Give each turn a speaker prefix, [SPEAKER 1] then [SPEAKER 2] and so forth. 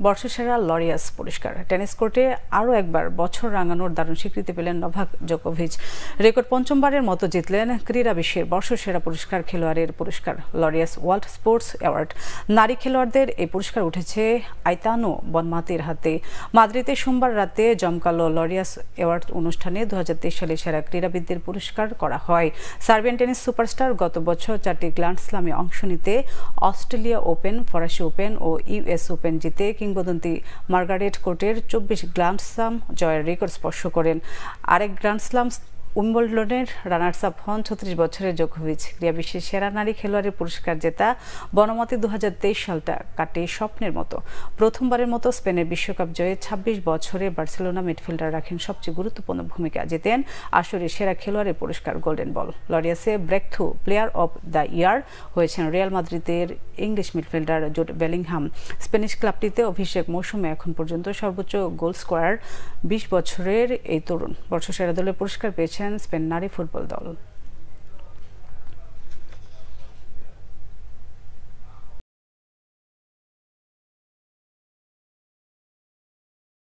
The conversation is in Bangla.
[SPEAKER 1] বর্ষসেরা লরিয়াস পুরস্কার। টেনিস কোর্টে আরও একবার বছর রাঙানোর দারুণ স্বীকৃতি পেলেন নোভাক জোকোভিচ। রেকর্ড পঞ্চমবারের মতো জিতলেন ক্রীড়া বিশ্বের বর্ষসেরা পুরস্কার খেলোয়াড়ের পুরস্কার লরিয়াস ওয়ার্ল্ড স্পোর্টস অ্যাওয়ার্ড। নারী খেলোয়াড়দের এই পুরস্কার উঠেছে আইতানো বনমাতির হাতে। মাদ্রিদে সোমবার রাতে জমকালো লরিয়াস অ্যাওয়ার্ড অনুষ্ঠানে 2023 সালে সেরা ক্রীড়াবিদদের পুরস্কার করা হয়। সার্বিয়ান টেনিস সুপারস্টার গত বছর 4টি গ্র্যান্ড স্লামে অংশ নিতে অস্ট্রেলিয়া ওপেন, ফরাসি ওপেন ও ইউএস ওপেন জিতে কিংবদন্তি মার্গারেট কোর্টের 24 গ্র্যান্ড স্লাম জয়ের রেকর্ড স্পর্শ করেন। আরেক গ্র্যান্ড স্লাম উইম্বলডনের রানার্স আপ হন 36 বছরের জোকোভিচ। ক্রীড়া বিশ্বের সেরা নারী খেলোয়াড়ের পুরস্কার জেতা বনমতে 2023 সালটা কাটে স্বপ্নের মতো। প্রথমবারের মতো স্পেনের বিশ্বকাপ জয়ে 26 বছরে বার্সেলোনা মিডফিল্ডার রাখেন সবচেয়ে গুরুত্বপূর্ণ ভূমিকা। জিতেন আসরের সেরা খেলোয়াড়ের পুরস্কার গোল্ডেন বল। লরিয়াসে breakthrough player of the year হয়েছেন রিয়াল মাদ্রিদের English midfielder Jude Bellingham. Spanish ক্লাবটিতে অভিষেক মৌসুমে এখন পর্যন্ত সর্বোচ্চ গোল স্কোরার 20 বছরের এই তরুণ। বর্ষসেরা দলের পুরস্কার পেয়েছেন স্পেন নারী ফুটবল দল।